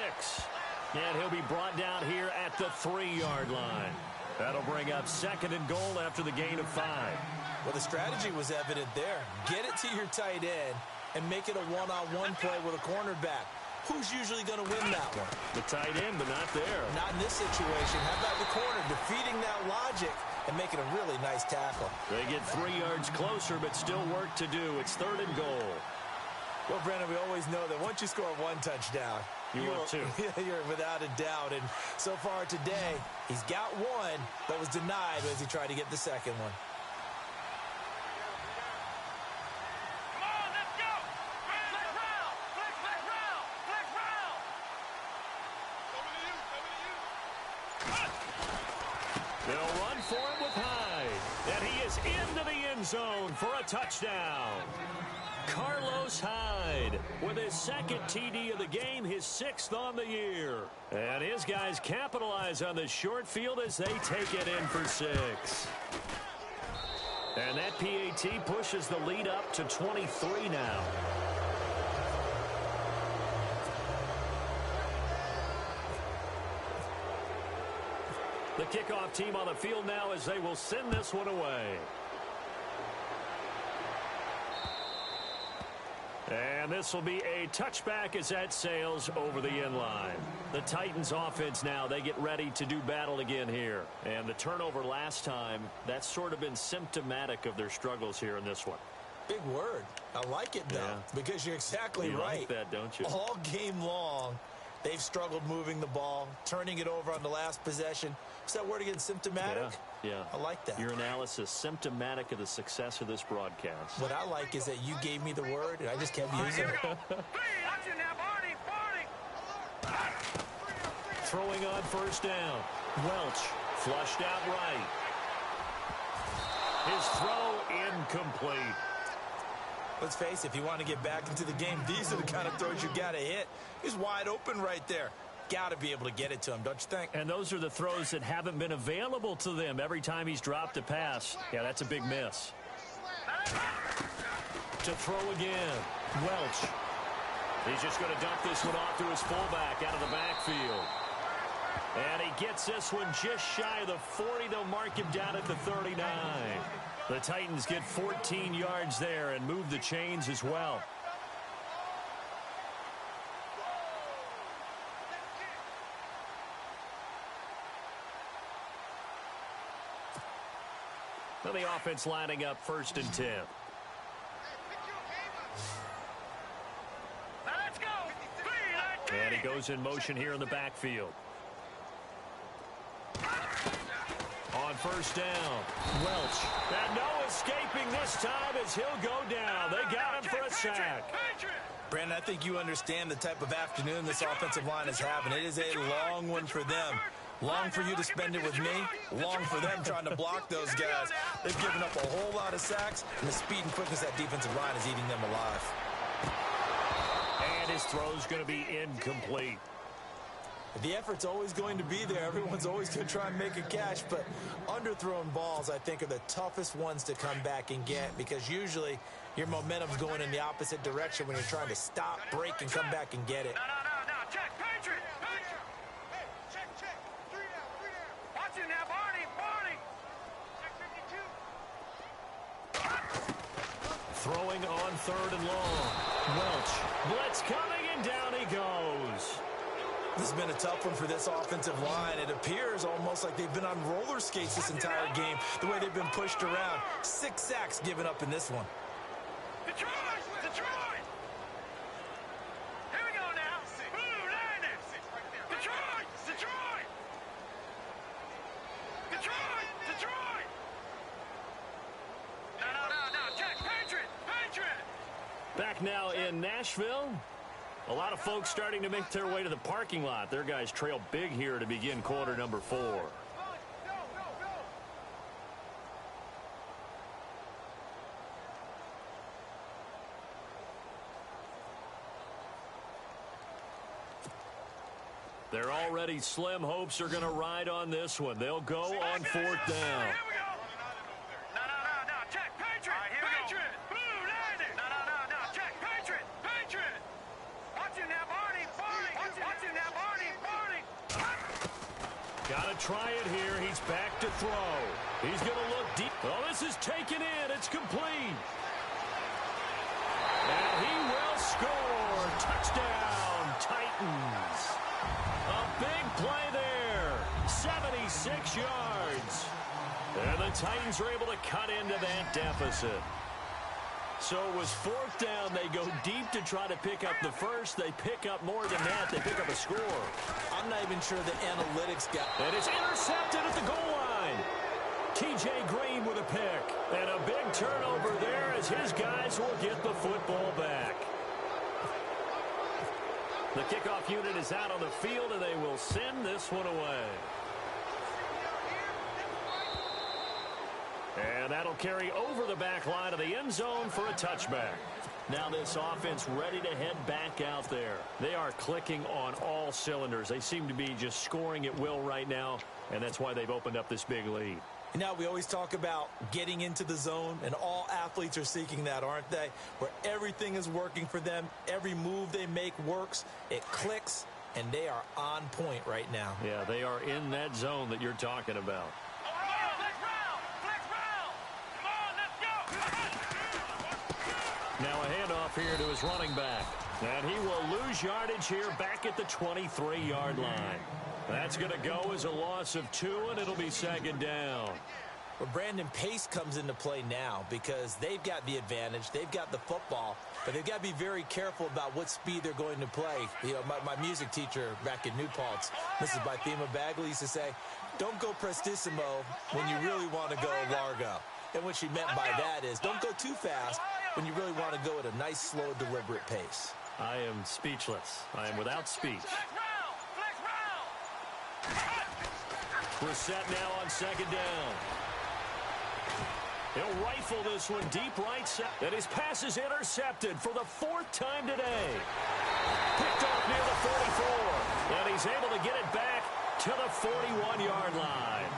B: And he'll be brought down here at the 3-yard line. That'll bring up second and goal after the gain of 5.
C: Well, the strategy was evident there. Get it to your tight end and make it a one-on-one play with a cornerback. who's usually going to win that one?
B: The tight end, but not there.
C: Not in this situation. How about the corner defeating that logic and making a really nice tackle?
B: They get 3 yards closer, but still work to do. It's 3rd and goal.
C: Well, Brandon, we always know that once you score 1 touchdown,
B: you're 2.
C: You're without a doubt. And so far today, he's got 1, but was denied as he tried to get the second one.
D: Come on, let's go. Flex round. Flex round. Flex round.
B: They'll run for it with Hyde. And he is into the end zone for a touchdown. Carlos Hyde with his 2nd TD of the game, his 6th on the year. And his guys capitalize on the short field as they take it in for 6. And that PAT pushes the lead up to 23 now. The kickoff team on the field now as they will send this one away. And this will be a touchback as that sails over the end line. The Titans offense now, they get ready to do battle again here. And the turnover last time, that's sort of been symptomatic of their struggles here in this one.
C: Big word. I like it, though, because you're exactly
B: you
C: right.
B: Like that, don't you?
C: All game long, they've struggled moving the ball, turning it over on the last possession. What's that word again, symptomatic?
B: Yeah.
C: I like that.
B: Your analysis, symptomatic of the success of this broadcast.
C: What I like is that you gave me the word, and I just kept using it.
D: Watching now, Barney.
B: Throwing on 1st down. Welch flushed out right. His throw incomplete.
C: Let's face it, if you want to get back into the game, these are the kind of throws you got to hit. He's wide open right there. Got to be able to get it to him, don't you think?
B: And those are the throws that haven't been available to them every time he's dropped a pass. Yeah, that's a big miss. To throw again. Welch. He's just going to dump this one off to his fullback out of the backfield. And he gets this one just shy of the 40. They'll mark him down at the 39. The Titans get 14 yards there and move the chains as well. Now the offense lining up 1st and 10.
D: Let's go.
B: And he goes in motion here in the backfield. On 1st down, Welch. And no escaping this time as he'll go down. They got him for a sack.
C: Brandon, I think you understand the type of afternoon this offensive line is having. It is a long one for them. Long for you to spend it with me. Long for them trying to block those guys. They've given up a whole lot of sacks, and the speed and quickness of that defensive line is eating them alive.
B: And his throw's going to be incomplete.
C: The effort's always going to be there. Everyone's always going to try and make a catch, but underthrown balls, I think, are the toughest ones to come back and get because usually your momentum's going in the opposite direction when you're trying to stop, break, and come back and get it.
D: No. Check, Patriot. Hey, check. 3 down. Watching now, Barney. Check 52.
B: Throwing on 3rd and long. Welch. Blitz coming, and down he goes.
C: This has been a tough one for this offensive line. It appears almost like they've been on roller skates this entire game, the way they've been pushed around. 6 sacks given up in this one.
D: Detroit! Here we go now. Blue Liners! Detroit! No. Check, Patriot!
B: Back now in Nashville. A lot of folks starting to make their way to the parking lot. Their guys trail big here to begin quarter number 4. They're already slim hopes are going to ride on this one. They'll go on 4th down.
D: Here we go. No. Check, Patriot! Patriot! Blue Liners! No. Check, Patriot! Watching now, Barney! Watching now, Barney!
B: Got to try it here. He's back to throw. He's going to look deep. Oh, this is taken in. It's complete. And he will score. Touchdown, Titans. Titans. A big play there. 76 yards. And the Titans are able to cut into that deficit. So it was fourth down. They go deep to try to pick up the first. They pick up more than that. They pick up a score.
C: I'm not even sure the analytics got...
B: And it's intercepted at the goal line. T.J. Green with a pick. And a big turnover there as his guys will get the football back. The kickoff unit is out on the field, and they will send this one away. And that'll carry over the back line of the end zone for a touchback. Now this offense ready to head back out there. They are clicking on all cylinders. They seem to be just scoring at will right now, and that's why they've opened up this big lead.
C: Now, we always talk about getting into the zone, and all athletes are seeking that, aren't they? Where everything is working for them. Every move they make works. It clicks, and they are on point right now.
B: Yeah, they are in that zone that you're talking about. Now a handoff here to his running back. And he will lose yardage here back at the 23-yard line. That's going to go as a loss of 2, and it'll be second down.
C: Well, Brandon, pace comes into play now because they've got the advantage. They've got the football, but they've got to be very careful about what speed they're going to play. You know, my music teacher back in New Paltz, Mrs. Bythema Bagley, used to say, don't go prestissimo when you really want to go largo. And what she meant by that is don't go too fast when you really want to go at a nice, slow, deliberate pace.
B: I am speechless. I am without speech. We're set now on second down. He'll rifle this one deep right side. And his pass is intercepted for the 4th time today. Picked off near the 44. And he's able to get it back to the 41-yard line.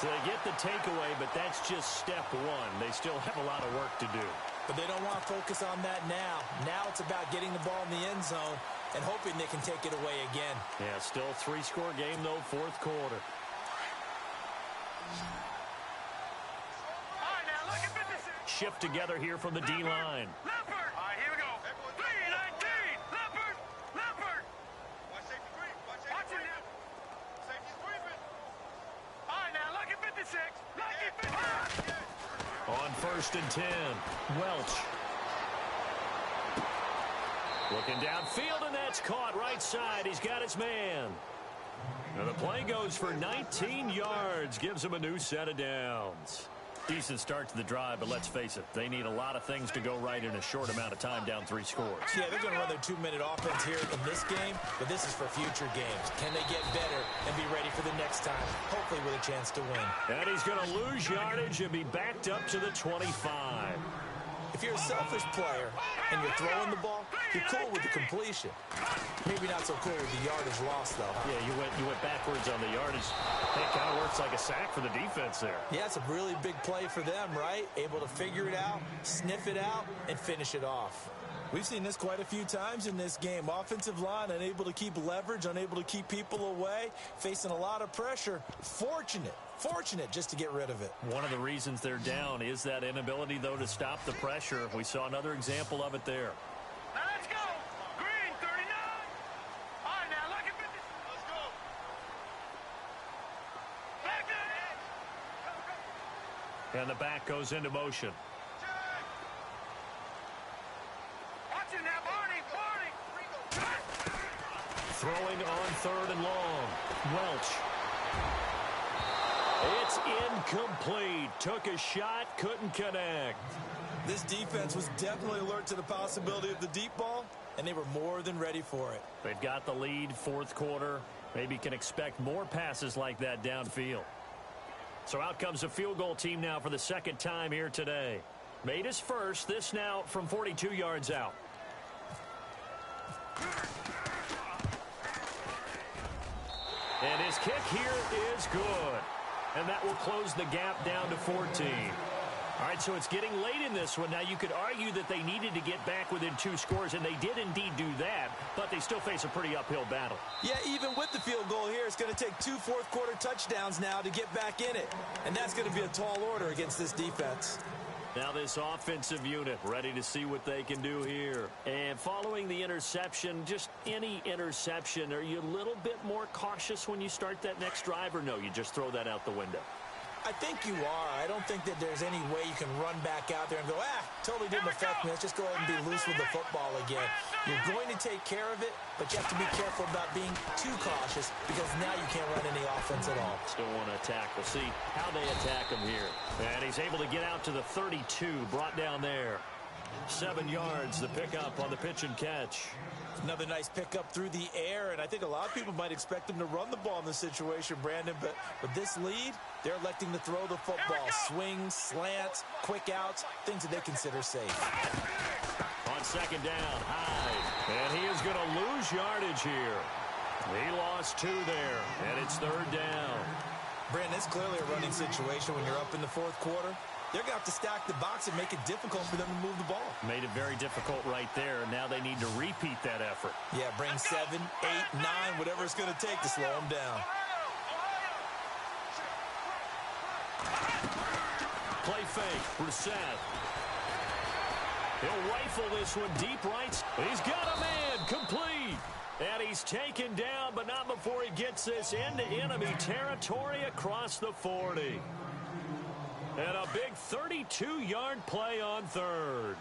B: So they get the takeaway, but that's just step 1. They still have a lot of work to do.
C: But they don't want to focus on that now. Now it's about getting the ball in the end zone and hoping they can take it away again.
B: Yeah, still a 3-score game, though, 4th quarter. Shift together here from the D-line.
D: Leopard! All right, here we go. 3-19! Leopard! Leopard! Watch safety creep. Watch it now. Safety's creeping. All right, now, lucky 56. Lucky 56.
B: On 1st and 10, Welch. Looking downfield, and that's caught right side. He's got his man. Now the play goes for 19 yards. Gives him a new set of downs. Decent start to the drive, but let's face it, they need a lot of things to go right in a short amount of time down 3 scores.
C: Yeah, they're going to run their 2-minute offense here in this game, but this is for future games. Can they get better and be ready for the next time, hopefully with a chance to win?
B: And he's going to lose yardage and be backed up to the 25.
C: If you're a selfish player and you're throwing the ball, you're cool with the completion. Maybe not so cool with the yardage loss, though. Huh?
B: Yeah, you went backwards on the yardage. It kind of works like a sack for the defense there.
C: Yeah, it's a really big play for them, right? Able to figure it out, sniff it out, and finish it off. We've seen this quite a few times in this game. Offensive line unable to keep leverage, unable to keep people away, facing a lot of pressure. Fortunate just to get rid of it.
B: One of the reasons they're down is that inability, though, to stop the pressure. We saw another example of it there.
D: Now let's go. Green, 39. All right, now look at 50. Let's go. Back there.
B: And the back goes into motion.
D: Watch it now, Barney.
B: Throwing on 3rd and long. Welch. It's incomplete. Took a shot, couldn't connect.
C: This defense was definitely alert to the possibility of the deep ball, and they were more than ready for it.
B: They've got the lead, 4th quarter. Maybe can expect more passes like that downfield. So out comes the field goal team now for the 2nd time here today. Made his first, this now from 42 yards out. And his kick here is good. And that will close the gap down to 14. All right, so it's getting late in this one. Now, you could argue that they needed to get back within 2 scores, and they did indeed do that, but they still face a pretty uphill battle.
C: Yeah, even with the field goal here, it's going to take 2 4th-quarter touchdowns now to get back in it. And that's going to be a tall order against this defense.
B: Now this offensive unit ready to see what they can do here. And following the interception, just any interception, are you a little bit more cautious when you start that next drive, or no, you just throw that out the window?
C: I think you are. I don't think that there's any way you can run back out there and go, totally didn't affect me. Let's just go ahead and be loose with the football again. You're going to take care of it, but you have to be careful about being too cautious because now you can't run any offense at all.
B: Still want to attack. We'll see how they attack him here. And he's able to get out to the 32, brought down there. 7 yards, the pickup on the pitch and catch.
C: Another nice pickup through the air, and I think a lot of people might expect them to run the ball in this situation, Brandon, but with this lead, they're electing to throw the football. Swings, slants, quick outs, things that they consider safe.
B: On second down, Hyde, and he is going to lose yardage here. He lost 2 there, and it's 3rd down.
C: Brandon, it's clearly a running situation when you're up in the 4th quarter. They're going to have to stack the box and make it difficult for them to move the ball.
B: Made it very difficult right there, and now they need to repeat that effort.
C: Yeah, bring 7, 8, 9, whatever it's going to take to slow them down.
B: Play fake, Brissett. He'll rifle this one deep right. He's got a man, complete. And he's taken down, but not before he gets this into enemy territory across the 40. And a big 32-yard play on 3rd.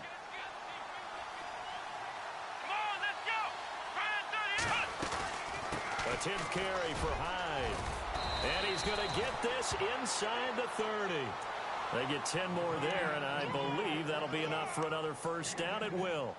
D: Come on, let's go.
B: 10th carry for Hyde. And he's going to get this inside the 30. They get 10 more there, and I believe that'll be enough for another first down. It will.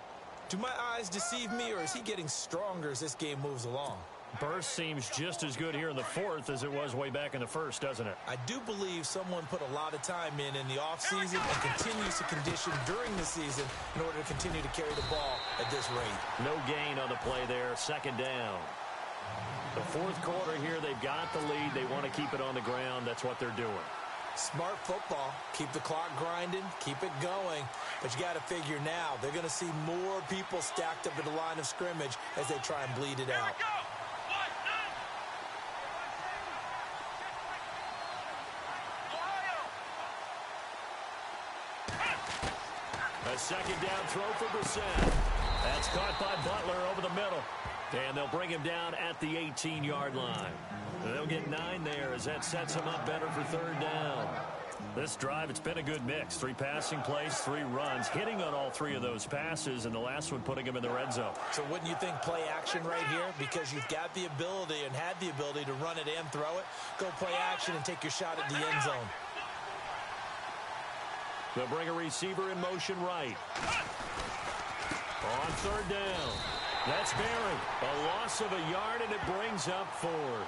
C: Do my eyes deceive me, or is he getting stronger as this game moves along?
B: Burst seems just as good here in the 4th as it was way back in the 1st, doesn't it?
C: I do believe someone put a lot of time in the offseason and continues to condition during the season in order to continue to carry the ball at this rate.
B: No gain on the play there. 2nd down. The 4th quarter here, they've got the lead. They want to keep it on the ground. That's what they're doing.
C: Smart football. Keep the clock grinding. Keep it going. But you got to figure now, they're going to see more people stacked up at the line of scrimmage as they try and bleed it out.
B: A 2nd down throw for Brissett. That's caught by Butler over the middle. And they'll bring him down at the 18-yard line. They'll get 9 there as that sets him up better for 3rd down. This drive, it's been a good mix. 3 passing plays, 3 runs, hitting on all 3 of those passes, and the last one putting him in the red zone.
C: So wouldn't you think play action right here? Because you've got the ability and had the ability to run it and throw it. Go play action and take your shot at the end zone.
B: They'll bring a receiver in motion right. On 3rd down. That's Barry. A loss of a yard, and it brings up 4th.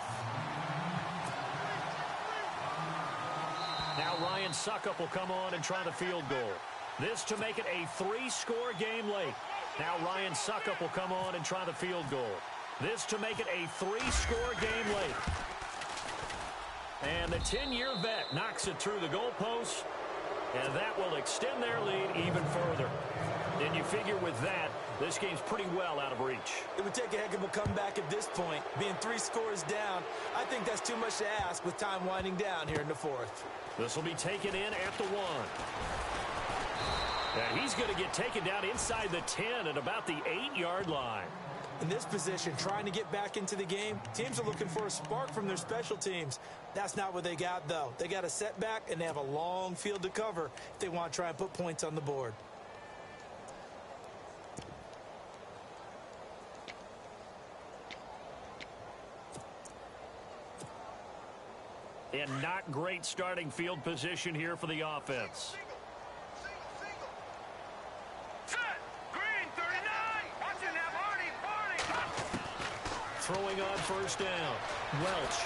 B: Now Ryan Suckup will come on and try the field goal. This to make it a 3-score game late. Now Ryan Suckup will come on and try the field goal. This to make it a 3-score game late. And the 10-year vet knocks it through the goalpost, and that will extend their lead even further. And you figure with that, this game's pretty well out of reach.
C: It would take a heck of a comeback at this point. Being 3 scores down, I think that's too much to ask with time winding down here in the 4th.
B: This will be taken in at the 1. And he's going to get taken down inside the 10 at about the 8-yard line.
C: In this position, trying to get back into the game, teams are looking for a spark from their special teams. That's not what they got, though. They got a setback, and they have a long field to cover if they want to try and put points on the board.
B: And not great starting field position here for the offense.
D: Set. Green, 39. Watching that, Barney.
B: Throwing on 1st down. Welch.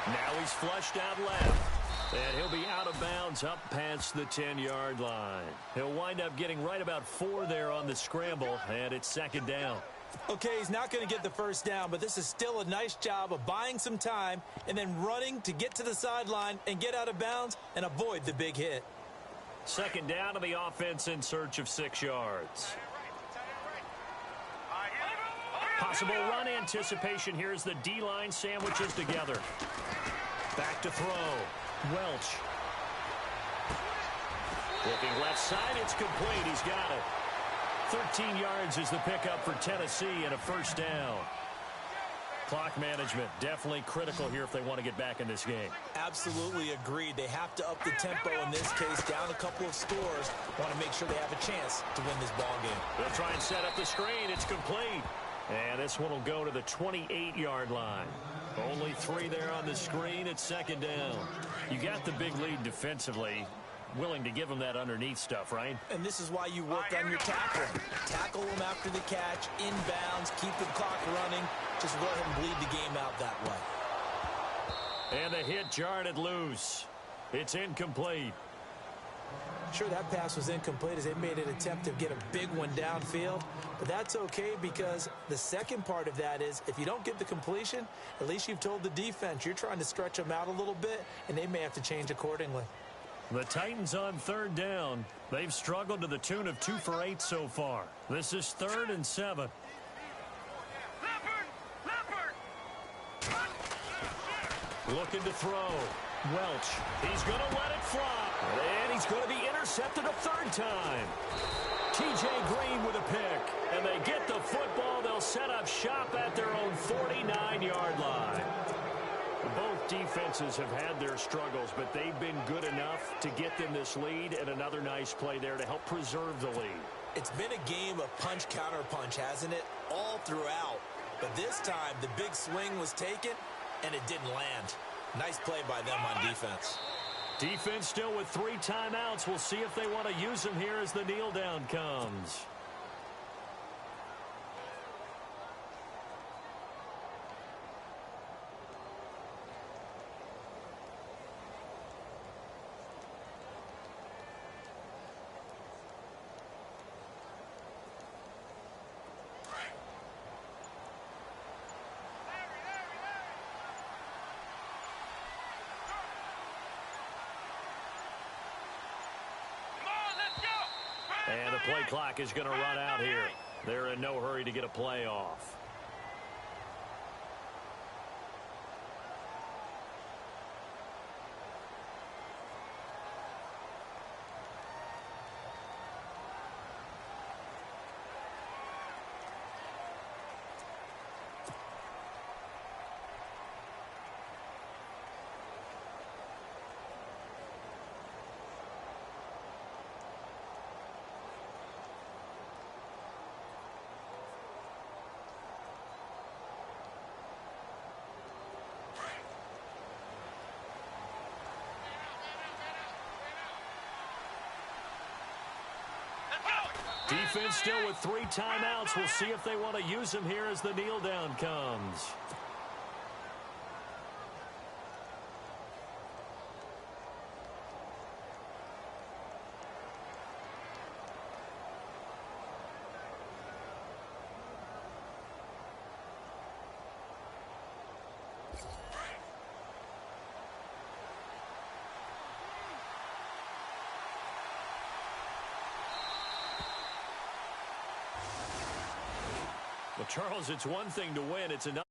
B: Now he's flushed out left. And he'll be out of bounds up past the 10-yard line. He'll wind up getting right about 4 there on the scramble, and it's 2nd down.
C: Okay, he's not going to get the 1st down, but this is still a nice job of buying some time and then running to get to the sideline and get out of bounds and avoid the big hit.
B: 2nd down to the offense in search of 6 yards. Possible run anticipation here as the D-line sandwiches together. Back to throw. Welch. Looking left side, it's complete. He's got it. 13 yards is the pickup for Tennessee and a first down. Clock management, definitely critical here if they want to get back in this game.
C: Absolutely agreed. They have to up the tempo in this case, down a couple of scores. Want to make sure they have a chance to win this ball game.
B: They'll try and set up the screen. It's complete. And this one will go to the 28-yard line. Only 3 there on the screen. It's second down. You got the big lead defensively. Willing to give them that underneath stuff, right?
C: And this is why you work on your tackling. Tackle them after the catch, inbounds, keep the clock running. Just go ahead and bleed the game out that way.
B: And the hit jarred it loose. It's incomplete.
C: Sure, that pass was incomplete as they made an attempt to get a big one downfield. But that's okay because the second part of that is if you don't get the completion, at least you've told the defense you're trying to stretch them out a little bit, and they may have to change accordingly.
B: The Titans on third down. They've struggled to the tune of 2 for 8 so far. This is 3rd and 7. Looking to throw. Welch. He's going to let it fly. And he's going to be intercepted a 3rd time. T.J. Green with a pick. And they get the football. They'll set up shop at their own 49-yard line. Both defenses have had their struggles, but they've been good enough to get them this lead, and another nice play there to help preserve the lead.
C: It's been a game of punch-counter-punch, hasn't it? All throughout. But this time, the big swing was taken, and it didn't land. Nice play by them on defense.
B: Defense still with 3 timeouts. We'll see if they want to use them here as the kneel down comes. And the play clock is going to run out here. They're in no hurry to get a play off. Defense still with 3 timeouts. We'll see if they want to use them here as the kneel down comes. Well, Charles, it's one thing to win. It's another.